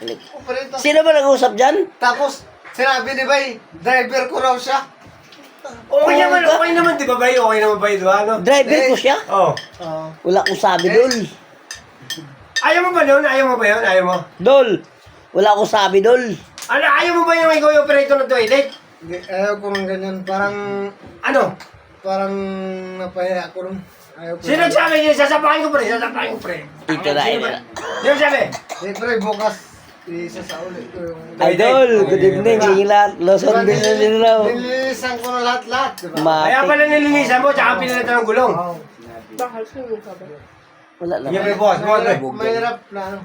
Operator. Sino ba nag-usap dyan? Tapos, sinabi ni Bay, driver ko raw siya. Okay naman, di ba, Bay? Okay naman, Bay, di ba, ano? Driver ko siya? Oo. Wala akong sabi, Dol. Ayaw mo ba yun? Ayaw mo ba yun? Ayaw mo? Dol, wala akong sabi, Dol. Ano, ayaw mo ba yung ikaw yung operator ng toilet? Ayaw ko ng ganyan. Ano? Parang napahiya ko rin. Ayaw ko. Sino nagsabi yun? Sasapakin ko, pre. Sasapakin ko, pre. Ito na, ito na. Sino nagsabi? Siyempre, bukas, isa sa ulit ko yung... Idol, good evening sa inyo lahat. Luzon, business din raw. Nililisan ko na lahat-lahat, diba? Kaya pala nilinisan mo, tsaka pinalitan ng gulong. Wala lang. Yung may boss, pre. Mahirap na ano.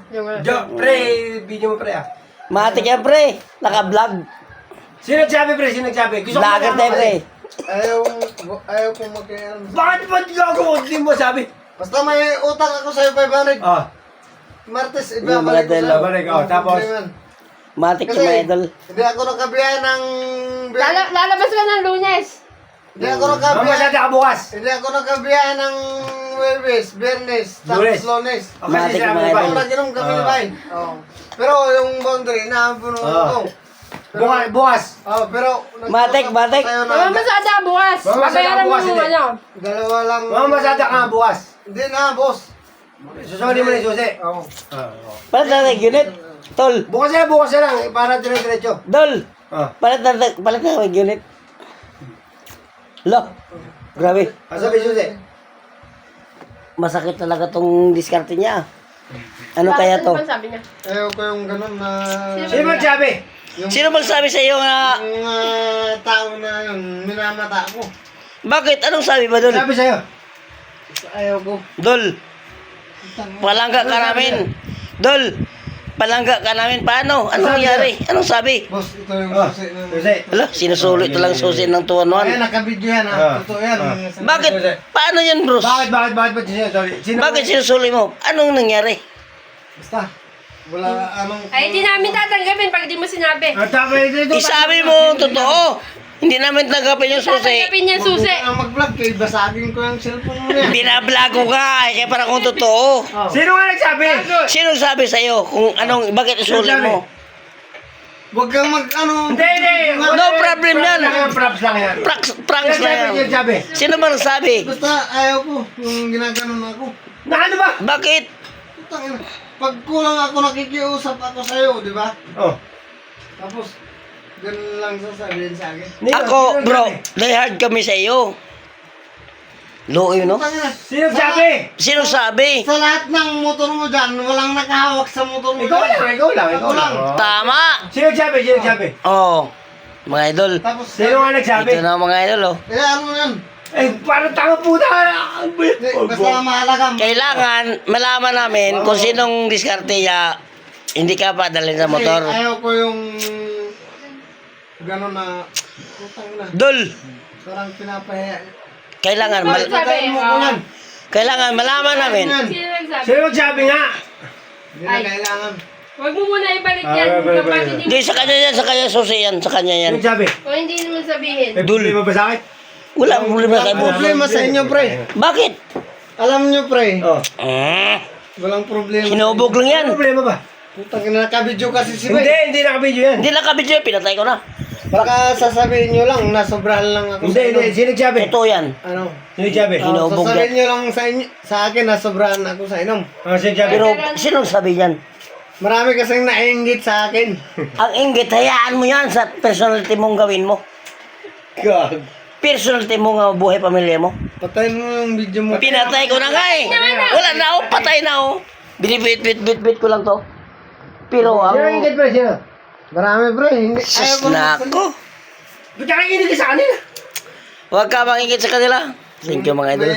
Pre, video mo, pre, ah. Matik yan, pre. Naka-vlog. Sino nagsabi, pre? Sino nagsabi? Gusto ko Vlogger tayo, pre. Ayaw kong magkaya. Bakit ba gagawa? Hindi mo sabi. Basta may utang ako sa'yo 500. Ah. Martes, Yung ibabalik ko mga sa'yo. Babalik, oh, tapos? Matik Kasi, yung mga idol. hindi ako nakabiyahe ng... Lalabas ka ng Lunes. Hindi ako Mamasada nakabiyahe... ka bukas. Hindi ako nakabiyahe ng Huwebes, Biyernes, tapos Lunes. Lunes. Okay, Matik sinabi mga mo ba? idol. Naginom kami ni Bay. Pero yung boundary, nahampuno ko. Bukas. Pero... Matik. Mamamasada ka bukas. Mamamasada ka Babayaran mo bukas, yung hindi. ano. Dalawa lang... Mamasada ka bukas. Hindi na, boss. Susuli mo na yung susi. Oo. Palit na unit. Tol. Bukas na lang. Para dire-diretso. Dol. Ah. Palit na unit. Lo. Grabe. Sabi susi. Masakit talaga tong diskarte niya. Ano kaya to? Ano sabi niya? Ayaw ko yung ganun na... Sino ba nagsabi? Sino magsabi sa iyo na... Yung tao na yun, minamata ko. Bakit? Anong sabi ba, Dol? Sabi sa'yo. Ayaw ko. Dol. Palangga ka namin. Dol. Palangga ka namin. Paano? Anong nangyari? Anong sabi? Boss, ito yung Ah, susi na... susi. Hala, sinusulit lang susi ng Ayan, tuwan-wan. nakabidyo yan Ah. Totoo yan. Bakit? Paano yan, Bruce? Bakit sino? Bakit sinusuli mo? Anong nangyari? Basta. Wala anong... Ay, hindi namin tatanggapin pag di mo sinabi. Isabi mo, totoo. Hindi namin tanggapin yung susi. Tatanggapin niya susi. Ang mag-vlog kayo, basagin ko yung cellphone mo yan. Binablago ka. Kaya para kung totoo. Sino nga nagsabi? Sino sabi sa'yo kung anong, bakit isuli mo? Huwag kang ano... Hindi. No problem yan. Props lang yan. Pranks na yan. Sino nagsabi? Sino ba nagsabi? Basta ayaw ko yung ginaganon ako. Na ano ba? Bakit? Putang ina. Pag kulang ako, nakikiusap ako sa'yo, di ba? Oh. Tapos, ganun lang sasabihin sa akin. Ako, bro, die hard kami sa iyo. Luoy, no? Putang ina. Sino nagsabi? Sino sabi? Sa lahat ng motor mo dyan, walang nakahawak sa motor mo Ikaw lang. Ako lang. Tama. Sino nagsabi? Oh, mga idol. Tapos, Sino nga nagsabi? Ito na mga idol, oh. eh ano yan? Parang tanga puta. Basta mahalaga. Kailangan malaman namin kung sinong diskarte niya. Hindi ka pa dalhin sa motor. Kasi ayaw ko yung... Gano'n na... Putang ina. Dol, Parang pinapahiya. kailangan Sabi, kailangan malaman namin. Sino nagsabi? Sino nagsabi nga? Hindi na kailangan. Huwag mo muna ibalik yan. Kapag hindi Hindi, sa kanya yan, sa kanya susi yan, sa kanya yan. Sino nagsabi? O hindi naman sabihin. May problema ba sa akin? Wala akong problema kay boss. Problema sa inyo, pre. Bakit? Alam nyo, pre. Oh. Walang problema. Hinubog lang yan. Ano problema ba? Putang ina, nakabidyo kasi si Bay. Hindi nakabidyo yan. Hindi nakabidyo, pinatay ko na. Baka sasabihin nyo lang, nasobrahan lang ako sa inyo. Sino nagsabi? Totoo yan. Ano? Sino nagsabi? Hinubog Sasabihin nyo lang sa akin, nasobrahan ako sa inom. Sino nagsabi? Pero sinong sabi yan? Marami kasing nainggit sa akin. Ang inggit, hayaan mo yan sa personality mong gawin mo. God. Personality mo nga buhay pamilya mo. Patayin mo yung video mo. Pinatay ko na nga eh. Wala na ako, patay na ako. Binibit ko lang to. Pero Sino ang... ingit ba? Sino? Marami, pre. Hindi, Sus na ako. Ba't ka ingit ka sa kanila? Huwag ka mangingit sa kanila. Thank you mga idol.